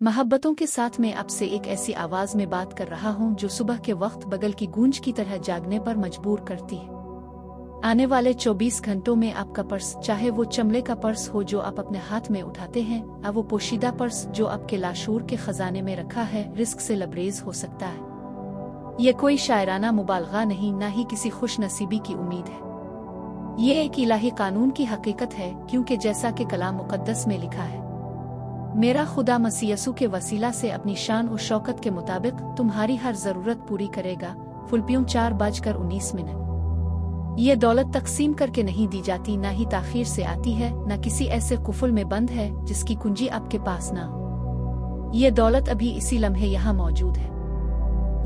محبतों के साथ मैं आपसे एक ऐसी आवाज में बात कर रहा हूं जो सुबह के वक्त बगल की गूंज की तरह जागने पर मजबूर करती है। आने वाले 24 घंटों में आपका पर्स, चाहे वो चमड़े का पर्स हो जो आप अपने हाथ में उठाते हैं, या वो पोशीदा पर्स जो आपके लाशूर के खजाने में रखा है, रिस्क से लबरेज हो सकता है। ये कोई शायराना मुबालगा नहीं, ना ही किसी खुश नसीबी की उम्मीद है। ये एक इलाही कानून की हकीकत है, क्योंकि जैसा कि कलाम मुकद्दस में लिखा है, मेरा खुदा मसीह यसू के वसीला से अपनी शान और शौकत के मुताबिक तुम्हारी हर जरूरत पूरी करेगा। फिलिप्पियों 4:19। ये दौलत तकसीम करके नहीं दी जाती, ना ही ताखीर से आती है, ना किसी ऐसे कुफल में बंद है जिसकी कुंजी आपके पास ना हो। ये दौलत अभी इसी लम्हे यहाँ मौजूद है।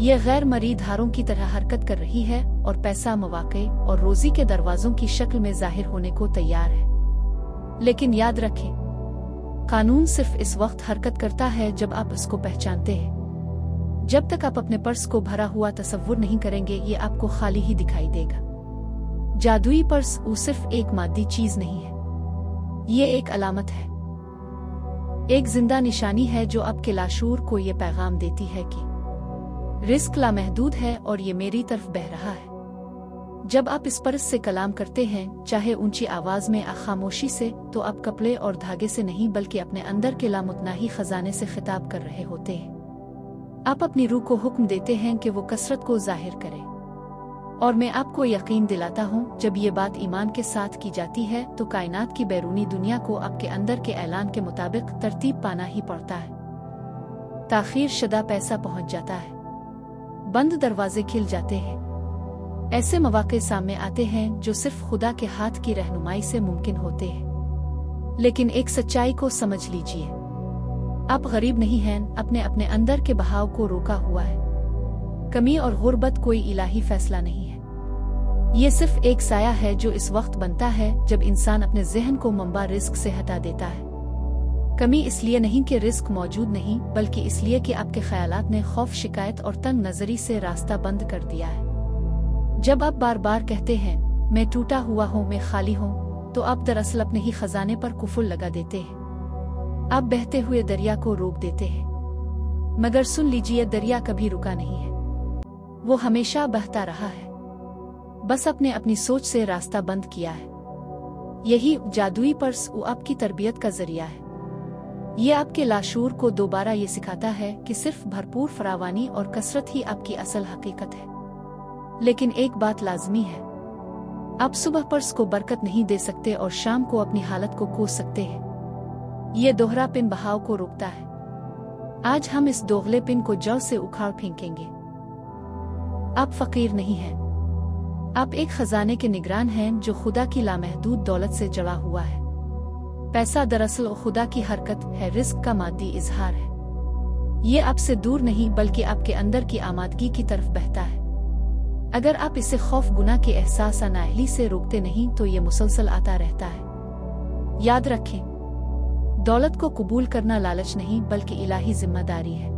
ये गैर मरी धारों की तरह हरकत कर रही है और पैसा, मौके और रोजी के दरवाजों की शक्ल में जाहिर होने को तैयार है। लेकिन याद रखें, कानून सिर्फ इस वक्त हरकत करता है जब आप इसको पहचानते हैं। जब तक आप अपने पर्स को भरा हुआ तसव्वुर नहीं करेंगे, ये आपको खाली ही दिखाई देगा। जादुई पर्स वो सिर्फ एक मादी चीज नहीं है, ये एक अलामत है, एक जिंदा निशानी है जो आपके लाशूर को ये पैगाम देती है कि रिस्क लामहदूद है और ये मेरी तरफ बह रहा है। जब आप इस पर्स से कलाम करते हैं, चाहे ऊंची आवाज में या खामोशी से, तो आप कपड़े और धागे से नहीं बल्कि अपने अंदर के लामुतनाही खजाने से खिताब कर रहे होते हैं। आप अपनी रूह को हुक्म देते हैं कि वो कसरत को जाहिर करे। और मैं आपको यकीन दिलाता हूँ, जब ये बात ईमान के साथ की जाती है तो कायनात की बैरूनी दुनिया को आपके अंदर के ऐलान के मुताबिक तरतीब पाना ही पड़ता है। ताखीर शुदा पैसा पहुँच जाता है, बंद दरवाजे खिल जाते हैं। ऐसे मौके सामने आते हैं जो सिर्फ खुदा के हाथ की रहनुमाई से मुमकिन होते हैं। लेकिन एक सच्चाई को समझ लीजिए, आप गरीब नहीं हैं, अपने अंदर के बहाव को रोका हुआ है। कमी और गुर्बत कोई इलाही फैसला नहीं है, ये सिर्फ एक साया है जो इस वक्त बनता है जब इंसान अपने जहन को मंबा रिस्क से हटा देता है। कमी इसलिए नहीं कि रिस्क मौजूद नहीं, बल्कि इसलिए कि आपके ख्यालात ने खौफ, शिकायत और तंग नजरी से रास्ता बंद कर दिया है। जब आप बार बार कहते हैं मैं टूटा हुआ हूँ, मैं खाली हूँ, तो आप दरअसल अपने ही खजाने पर कुफल लगा देते हैं। आप बहते हुए दरिया को रोक देते हैं, मगर सुन लीजिए, दरिया कभी रुका नहीं है, वो हमेशा बहता रहा है, बस अपनी सोच से रास्ता बंद किया है। यही जादुई पर्स वो आपकी तरबियत का जरिया है। ये आपके लाशूर को दोबारा ये सिखाता है कि सिर्फ भरपूर फरावानी और कसरत ही आपकी असल हकीकत है। लेकिन एक बात लाजमी है, आप सुबह पर्स को बरकत नहीं दे सकते और शाम को अपनी हालत को कोस सकते हैं। ये दोहरा पिन बहाव को रोकता है। आज हम इस दोगले पिन को जड़ से उखाड़ फेंकेंगे। आप फकीर नहीं हैं, आप एक खजाने के निगरान हैं जो खुदा की लामहदूद दौलत से जड़ा हुआ है। पैसा दरअसल खुदा की हरकत है, रिस्क का मादी इजहार है। ये आपसे दूर नहीं बल्कि आपके अंदर की आमादगी की तरफ बहता है। अगर आप इसे खौफ, गुनाह के एहसास, नाअहली से रोकते नहीं तो ये मुसलसल आता रहता है। याद रखें, दौलत को कबूल करना लालच नहीं बल्कि इलाही जिम्मेदारी है।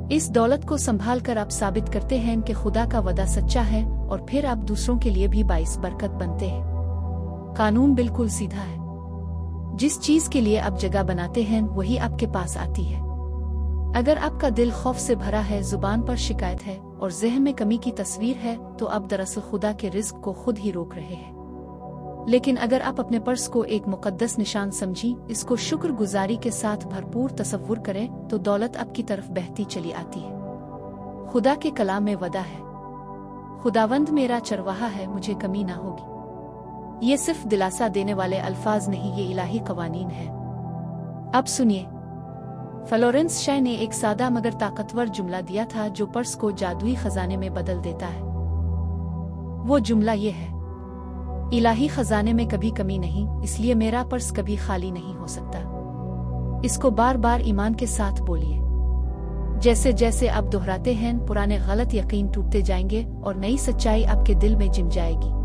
इस दौलत को संभाल कर आप साबित करते हैं कि खुदा का वदा सच्चा है, और फिर आप दूसरों के लिए भी बाइस बरकत बनते हैं। कानून बिल्कुल सीधा है, जिस चीज के लिए आप जगह बनाते हैं वही आपके पास आती है। अगर आपका दिल खौफ से भरा है, जुबान पर शिकायत है और ज़हन में कमी की तस्वीर है, तो आप दरअसल खुदा के रिज़्क को खुद ही रोक रहे हैं। लेकिन अगर आप अपने पर्स को एक मुकद्दस निशान समझी, इसको शुक्रगुजारी के साथ भरपूर तसव्वुर करें, तो दौलत आपकी तरफ बहती चली आती है। खुदा के कलाम में वदा है, खुदावंद मेरा चरवाहा है, मुझे कमी ना होगी। ये सिर्फ दिलासा देने वाले अल्फाज नहीं, ये इलाही कवानीन है। अब सुनिए, फ्लोरेंस शे ने एक सादा मगर ताकतवर जुमला दिया था जो पर्स को जादुई खजाने में बदल देता है। वो जुमला ये है, इलाही खजाने में कभी कमी नहीं, इसलिए मेरा पर्स कभी खाली नहीं हो सकता। इसको बार बार ईमान के साथ बोलिए। जैसे जैसे आप दोहराते हैं, पुराने गलत यकीन टूटते जाएंगे और नई सच्चाई आपके दिल में जिम जाएगी।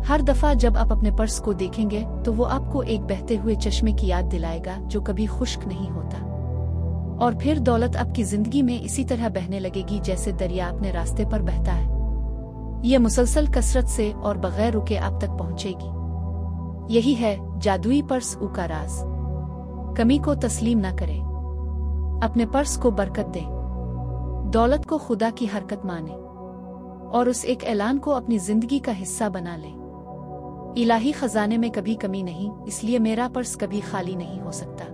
हर दफा जब आप अपने पर्स को देखेंगे तो वो आपको एक बहते हुए चश्मे की याद दिलाएगा जो कभी खुश्क नहीं होता। और फिर दौलत आपकी जिंदगी में इसी तरह बहने लगेगी जैसे दरिया अपने रास्ते पर बहता है। ये मुसलसल कसरत से और बगैर रुके आप तक पहुंचेगी। यही है जादुई पर्स का राज। कमी को तस्लीम न करें, اپنے پرس کو برکت دے، دولت کو خدا کی حرکت مانے اور اس ایک اعلان کو اپنی زندگی کا حصہ بنا لے۔ الہی خزانے میں کبھی کمی نہیں، اس لیے میرا پرس کبھی خالی نہیں ہو سکتا۔